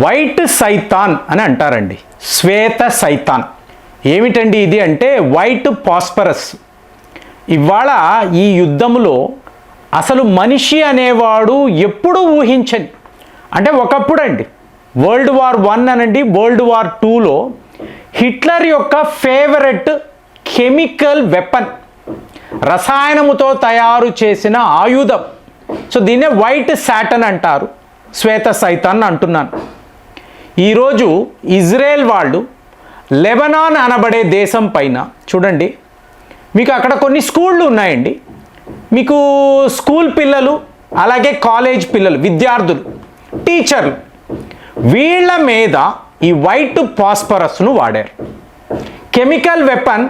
White సైతాన్ అని అంటారండి. శ్వేత సైతాన్ ఏమిటండి ఇది అంటే వైట్ ఫాస్ఫరస్. ఇవాళ ఈ యుద్ధంలో అసలు మనిషి అనేవాడు ఎప్పుడూ ఊహించని, అంటే ఒకప్పుడు అండి వరల్డ్ వార్ 1 అనండి వరల్డ్ వార్ 2లో హిట్లర్ యొక్క ఫేవరెట్ కెమికల్ వెపన్, రసాయనముతో తయారు చేసిన ఆయుధం. సో దీన్నే వైట్ సాటన్ అంటారు, శ్వేత సైతాన్ అంటున్నాను. ఈరోజు ఇజ్రాయెల్ వాళ్ళు లెబనాన్ అనబడే దేశం పైన చూడండి, మీకు అక్కడ కొన్ని స్కూళ్ళు ఉన్నాయండి. మీకు స్కూల్ పిల్లలు, అలాగే కాలేజ్ పిల్లలు, విద్యార్థులు, టీచర్లు, వీళ్ళ మీద ఈ వైట్ ఫాస్ఫరస్ను వాడారు. కెమికల్ వెపన్,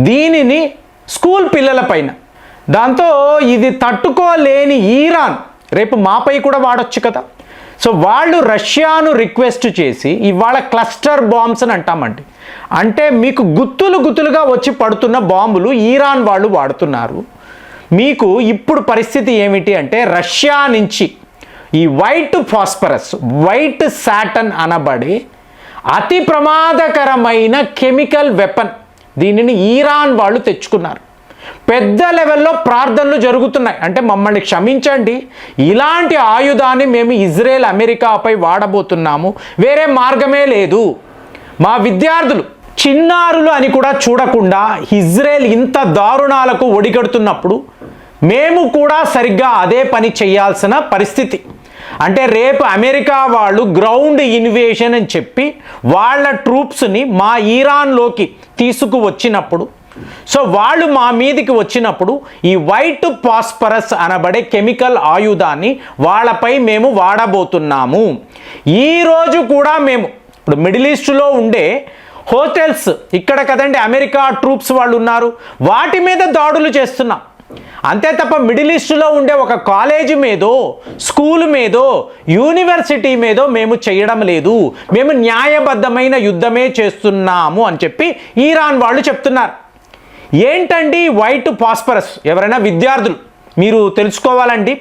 దీనిని స్కూల్ పిల్లల పైన. దాంతో ఇది తట్టుకోలేని ఈరాన్ రేపు మాపై కూడా వాడొచ్చు కదా. సో వాళ్ళు రష్యాను రిక్వెస్ట్ చేసి ఇవాళ క్లస్టర్ బాంబ్స్ అని అంటామండి, అంటే మీకు గుత్తులుగా వచ్చి పడుతున్న బాంబులు ఈరాన్ వాళ్ళు వాడుతున్నారు. మీకు ఇప్పుడు పరిస్థితి ఏమిటి అంటే రష్యా నుంచి ఈ వైట్ ఫాస్ఫరస్, వైట్ సాటన్ అనబడే అతి ప్రమాదకరమైన కెమికల్ వెపన్, దీనిని ఈరాన్ వాళ్ళు తెచ్చుకున్నారు. పెద్ద లెవెల్లో ప్రార్థనలు జరుగుతున్నాయి, అంటే మమ్మల్ని క్షమించండి, ఇలాంటి ఆయుధాన్ని మేము ఇజ్రాయెల్ అమెరికాపై వాడబోతున్నాము, వేరే మార్గమే లేదు. మా విద్యార్థులు చిన్నారులు అని కూడా చూడకుండా ఇజ్రాయెల్ ఇంత దారుణాలకు ఒడిగడుతున్నప్పుడు మేము కూడా సరిగ్గా అదే పని చేయాల్సిన పరిస్థితి. అంటే రేపు అమెరికా వాళ్ళు గ్రౌండ్ ఇన్వేషన్ అని చెప్పి వాళ్ళ ట్రూప్స్ని మా ఈరాన్లోకి తీసుకువచ్చినప్పుడు, సో వాళ్ళు మా మీదికి వచ్చినప్పుడు ఈ వైట్ ఫాస్ఫరస్ అనబడే కెమికల్ ఆయుధాన్ని వాళ్ళపై మేము వాడబోతున్నాము. ఈరోజు కూడా మేము ఇప్పుడు మిడిల్ ఈస్ట్లో ఉండే హోటల్స్, ఇక్కడ కదండి అమెరికా ట్రూప్స్ వాళ్ళు ఉన్నారు, వాటి మీద దాడులు చేస్తున్నాం. అంతే తప్ప మిడిల్ ఈస్ట్లో ఉండే ఒక కాలేజీ మీదో, స్కూల్ మీదో, యూనివర్సిటీ మీదో మేము చేయడం లేదు. మేము న్యాయబద్ధమైన యుద్ధమే చేస్తున్నాము అని చెప్పి ఈరాన్ వాళ్ళు చెప్తున్నారు. ఏంటండి వైట్ ఫాస్ఫరస్? ఎవరైనా విద్యార్థులు మీరు తెలుసుకోవాలండి.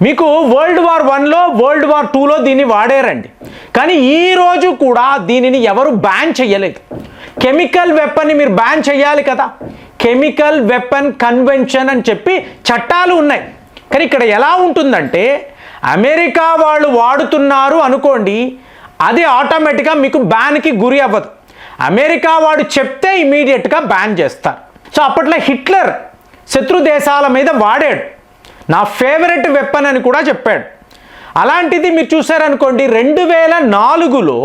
మీకు వరల్డ్ వార్ 1లో, వరల్డ్ వార్ 2లో దీన్ని వాడారండి, కానీ ఈరోజు కూడా దీనిని ఎవరు బ్యాన్ చేయలేదు. కెమికల్ వెపన్ని మీరు బ్యాన్ చేయాలి కదా. కెమికల్ వెపన్ కన్వెన్షన్ అని చెప్పి చట్టాలు ఉన్నాయి. కానీ ఇక్కడ ఎలా ఉంటుందంటే అమెరికా వాళ్ళు వాడుతున్నారు అనుకోండి, అది ఆటోమేటిక్గా మీకు బ్యాన్కి గురి అవ్వదు. అమెరికా వాడు చెప్తే ఇమీడియట్గా బ్యాన్ చేస్తారు. సో అప్పట్లో హిట్లర్ శత్రు దేశాల మీద వాడాడు, నా ఫేవరెట్ వెపన్ అని కూడా చెప్పాడు. అలాంటిది మీరు చూసారనుకోండి 2004లో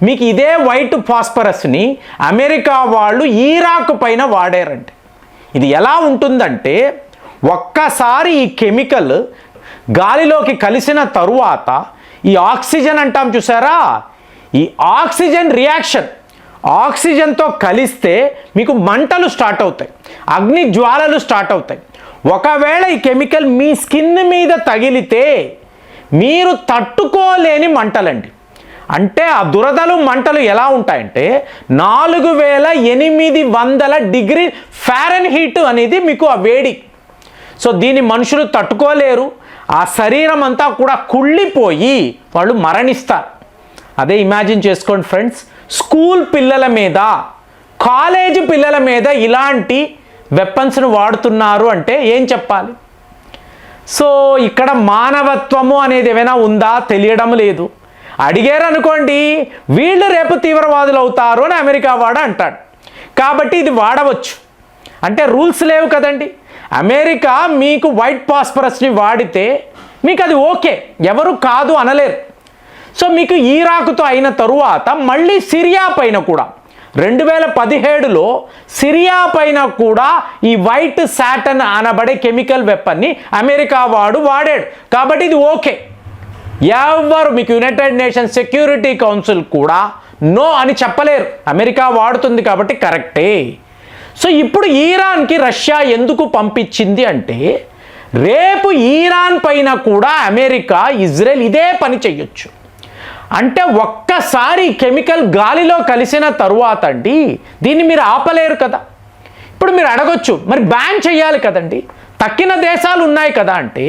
మీకు ఇదే వైట్ ఫాస్ఫరస్ని అమెరికా వాళ్ళు ఇరాక్ పైన వాడారండి. ఇది ఎలా ఉంటుందంటే ఒక్కసారి ఈ కెమికల్ గాలిలోకి కలిసిన తరువాత ఈ ఆక్సిజన్ అంటాం చూసారా, ఈ ఆక్సిజన్ రియాక్షన్, ఆక్సిజన్తో కలిస్తే మీకు మంటలు స్టార్ట్ అవుతాయి, అగ్ని జ్వాలలు స్టార్ట్ అవుతాయి. ఒకవేళ ఈ కెమికల్ మీ స్కిన్ మీద తగిలితే మీరు తట్టుకోలేని మంటలండి. అంటే ఆ దురదలు మంటలు ఎలా ఉంటాయంటే 4800 డిగ్రీ ఫారెన్హీట్ అనేది మీకు ఆ వేడి. సో దీన్ని మనుషులు తట్టుకోలేరు, ఆ శరీరం అంతా కూడా కుళ్ళిపోయి వాళ్ళు మరణిస్తారు. అదే ఇమాజిన్ చేసుకోండి ఫ్రెండ్స్, స్కూల్ పిల్లల మీద, కాలేజ్ పిల్లల మీద ఇలాంటి వెపన్స్ను వాడుతున్నారు అంటే ఏం చెప్పాలి? సో ఇక్కడ మానవత్వము అనేది ఏమైనా ఉందా తెలియడం లేదు. అడిగారు అనుకోండి, వీళ్ళు రేపు తీవ్రవాదులు అవుతారు అని అమెరికా వాడు అంటాడు. కాబట్టి ఇది వాడవచ్చు అంటే రూల్స్ లేవు కదండి. అమెరికా మీకు వైట్ ఫాస్ఫరస్ని వాడితే మీకు అది ఓకే, ఎవరు కాదు అనలేరు. సో మీకు ఇరాక్తో అయిన తరువాత మళ్ళీ సిరియా పైన కూడా 2017లో సిరియా పైన కూడా ఈ వైట్ సాటన్ అనబడే కెమికల్ వెపన్ని అమెరికా వాడు వాడాడు. కాబట్టి ఇది ఓకే, ఎవరు మీకు యునైటెడ్ నేషన్స్ సెక్యూరిటీ కౌన్సిల్ కూడా నో అని చెప్పలేరు. అమెరికా వాడుతుంది కాబట్టి కరెక్టే. సో ఇప్పుడు ఈరాన్కి రష్యా ఎందుకు పంపించింది అంటే రేపు ఈరాన్ పైన కూడా అమెరికా, ఇజ్రాయెల్ ఇదే పని చెయ్యొచ్చు. అంటే ఒక్కసారి కెమికల్ గాలిలో కలిసిన తరువాత అండి దీన్ని మీరు ఆపలేరు కదా. ఇప్పుడు మీరు అడగొచ్చు, మరి బ్యాన్ చేయాలి కదండి, తక్కిన దేశాలు ఉన్నాయి కదా అంటే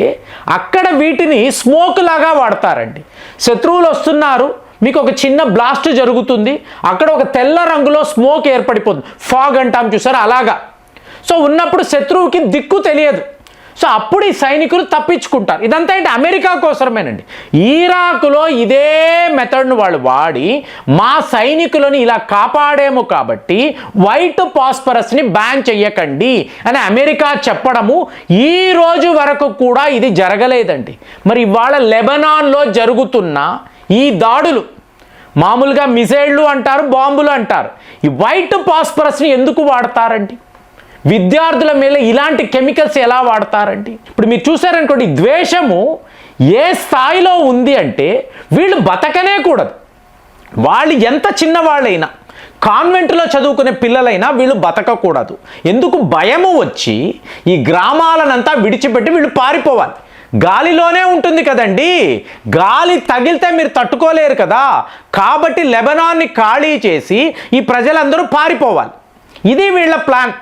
అక్కడ వీటిని స్మోక్ లాగా వాడతారండి. శత్రువులు వస్తున్నారు, మీకు ఒక చిన్న బ్లాస్ట్ జరుగుతుంది, అక్కడ ఒక తెల్ల రంగులో స్మోక్ ఏర్పడిపోతుంది, ఫాగ్ అంటాం చూసారా అలాగా. సో ఉన్నప్పుడు శత్రువుకి దిక్కు తెలియదు. సో అప్పుడు ఈ సైనికులు తప్పించుకుంటారు. ఇదంతా ఏంటి, అమెరికా కోసమేనండి. ఇరాక్లో ఇదే మెథడ్ను వాళ్ళు వాడి మా సైనికులను ఇలా కాపాడేమో కాబట్టి వైట్ పాస్పరస్ని బ్యాన్ చెయ్యకండి అని అమెరికా చెప్పడము ఈ రోజు వరకు కూడా ఇది జరగలేదండి. మరి ఇవాళ లెబనాన్లో జరుగుతున్న ఈ దాడులు, మామూలుగా మిసైళ్ళు అంటారు, బాంబులు అంటారు, ఈ వైట్ పాస్పరస్ని ఎందుకు వాడతారండి? విద్యార్థుల మీద ఇలాంటి కెమికల్స్ ఎలా వాడతారండి? ఇప్పుడు మీరు చూసారనుకోండి, ద్వేషము ఏ స్థాయిలో ఉంది అంటే వీళ్ళు బతకనే కూడదు. వాళ్ళు ఎంత చిన్నవాళ్ళైనా, కాన్వెంట్లో చదువుకునే పిల్లలైనా వీళ్ళు బతకకూడదు. ఎందుకు? భయము వచ్చి ఈ గ్రామాలనంతా విడిచిపెట్టి వీళ్ళు పారిపోవాలి. గాలిలోనే ఉంటుంది కదండి, గాలి తగిలితే మీరు తట్టుకోలేరు కదా. కాబట్టి లెబనాన్ని ఖాళీ చేసి ఈ ప్రజలందరూ పారిపోవాలి. ఇది వీళ్ళ ప్లాన్.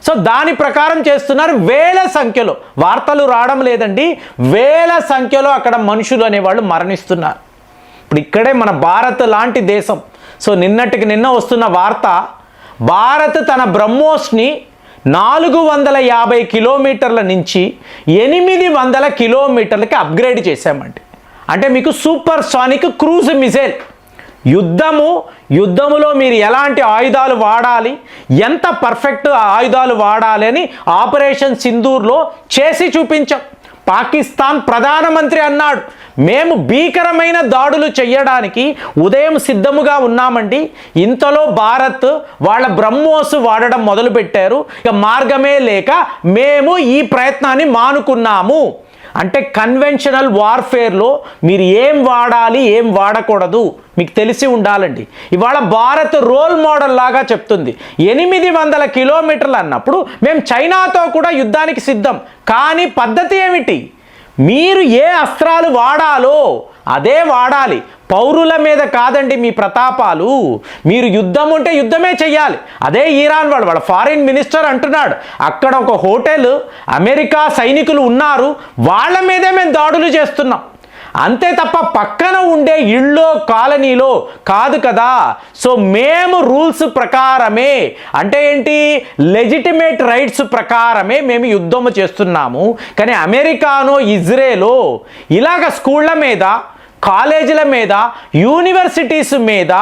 సో దాని ప్రకారం చేస్తున్నారు. వేల సంఖ్యలో, వార్తలు రావడం లేదండి, వేల సంఖ్యలో అక్కడ మనుషులు అనేవాళ్ళు మరణిస్తున్నారు. ఇప్పుడు ఇక్కడే మన భారత్ లాంటి దేశం. సో నిన్నటికి నిన్న వస్తున్న వార్త, భారత్ తన బ్రహ్మోస్ని 450 కిలోమీటర్ల నుంచి 800 కిలోమీటర్లకి అప్గ్రేడ్ చేశామండి. అంటే మీకు సూపర్ సానిక్ క్రూజ్ మిసైల్. యుద్ధములో మీరు ఎలాంటి ఆయుధాలు వాడాలి, ఎంత పర్ఫెక్ట్ ఆయుధాలు వాడాలి అని ఆపరేషన్ సింధూర్లో చేసి చూపించాం. పాకిస్తాన్ ప్రధానమంత్రి అన్నాడు, మేము భీకరమైన దాడులు చేయడానికి ఉదయం సిద్ధముగా ఉన్నామండి. ఇంతలో భారత్ వాళ్ళ బ్రహ్మోస్ వాడడం మొదలుపెట్టారు. ఇక మార్గమే లేక మేము ఈ ప్రయత్నాన్ని మానుకున్నాము. అంటే కన్వెన్షనల్ వార్ఫేర్లో మీరు ఏం వాడాలి, ఏం వాడకూడదు మీకు తెలిసి ఉండాలండి. ఇవాళ భారత్ రోల్ మోడల్ లాగా చెప్తుంది. 800 కిలోమీటర్లు అన్నప్పుడు మేము చైనాతో కూడా యుద్ధానికి సిద్ధం. కానీ పద్ధతి ఏమిటి? మీరు ఏ అస్త్రాలు వాడాలో అదే వాడాలి. పౌరుల మీద కాదండి మీ ప్రతాపాలు. మీరు యుద్ధం ఉంటే యుద్ధమే చెయ్యాలి. అదే ఇరాన్ వాళ్ళ ఫారిన్ మినిస్టర్ అంటున్నాడు, అక్కడ ఒక హోటల్ అమెరికా సైనికులు ఉన్నారు, వాళ్ళ మీదే మేము దాడులు చేస్తున్నాం. అంతే తప్ప పక్కన ఉండే ఇళ్ళో కాలనీలో కాదు కదా. సో మేము రూల్స్ ప్రకారమే, అంటే ఏంటి, లెజిటిమేట్ రైట్స్ ప్రకారమే మేము యుద్ధము చేస్తున్నాము. కానీ అమెరికానో ఇజ్రాయెలో ఇలాగ స్కూళ్ళ మీద, కాలేజీల మీద, యూనివర్సిటీస్ మీద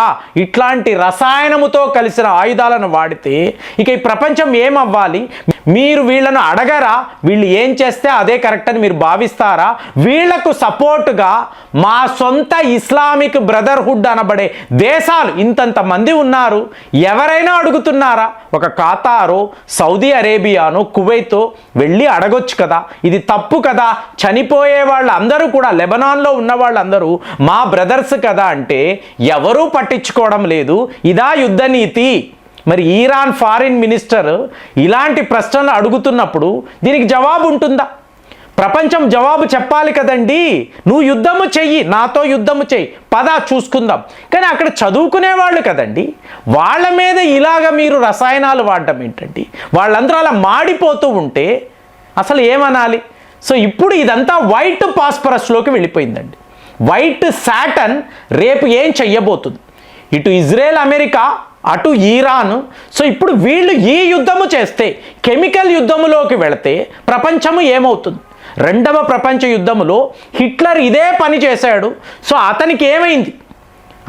ఇట్లాంటి రసాయనముతో కలిసిన ఆయుధాలను వాడితే ఇక ఈ ప్రపంచం ఏమవ్వాలి? మీరు వీళ్ళను అడగరా? వీళ్ళు ఏం చేస్తే అదే కరెక్ట్ అని మీరు భావిస్తారా? వీళ్లకు సపోర్టుగా మా సొంత ఇస్లామిక్ బ్రదర్హుడ్ అనబడే దేశాలు ఇంతంత మంది ఉన్నారు. ఎవరైనా అడుగుతున్నారా? ఒక ఖతారో, సౌదీ అరేబియానో, కువైతో వెళ్ళి అడగొచ్చు కదా, ఇది తప్పు కదా. చనిపోయే వాళ్ళందరూ కూడా, లెబనాన్లో ఉన్న వాళ్ళందరూ మా బ్రదర్స్ కదా అంటే ఎవరూ పట్టించుకోవడం లేదు. ఇదా యుద్ధ నీతి. మరి ఇరాన్ ఫారిన్ మినిస్టర్ ఇలాంటి ప్రశ్నలు అడుగుతున్నప్పుడు దీనికి జవాబు ఉంటుందా? ప్రపంచం జవాబు చెప్పాలి కదండి. నువ్వు యుద్ధము చెయ్యి, నాతో యుద్ధము చెయ్యి, పద చూసుకుందాం. కానీ అక్కడ చదువుకునేవాళ్ళు కదండి, వాళ్ళ మీద ఇలాగ మీరు రసాయనాలు వాడడం ఏంటండి? వాళ్ళందరూ అలా మాడిపోతూ ఉంటే అసలు ఏమనాలి? సో ఇప్పుడు ఇదంతా వైట్ పాస్పరస్లోకి వెళ్ళిపోయిందండి. వైట్ సాటర్న్ రేపు ఏం చెయ్యబోతుంది? ఇటు ఇజ్రాయెల్, అమెరికా, అటు ఇరాన్. సో ఇప్పుడు వీళ్ళు ఈ యుద్ధము చేస్తే, కెమికల్ యుద్ధములోకి వెళితే ప్రపంచము ఏమవుతుంది? రెండవ ప్రపంచ యుద్ధములో హిట్లర్ ఇదే పని చేశాడు. సో అతనికి ఏమైంది?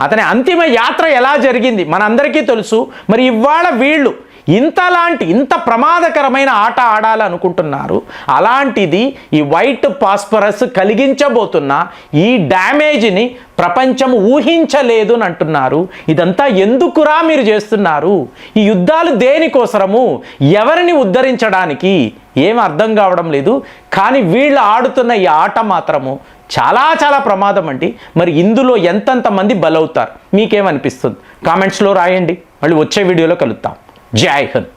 అతని అంతిమ యాత్ర ఎలా జరిగింది మనందరికీ తెలుసు. మరి ఇవాళ వీళ్ళు ఇంత ప్రమాదకరమైన ఆట ఆడాలనుకుంటున్నారు. అలాంటిది ఈ వైట్ పాస్పరస్ కలిగించబోతున్న ఈ డ్యామేజ్ని ప్రపంచం ఊహించలేదు అని అంటున్నారు. ఇదంతా ఎందుకురా మీరు చేస్తున్నారు? ఈ యుద్ధాలు దేనికోసరము? ఎవరిని ఉద్ధరించడానికి? ఏం అర్థం కావడం లేదు. కానీ వీళ్ళు ఆడుతున్న ఈ ఆట మాత్రము చాలా చాలా ప్రమాదం అండి. మరి ఇందులో ఎంతెంతమంది బలవుతారు? మీకేమనిపిస్తుంది? కామెంట్స్లో రాయండి. మళ్ళీ వచ్చే వీడియోలో కలుద్దాం. జై హింద్.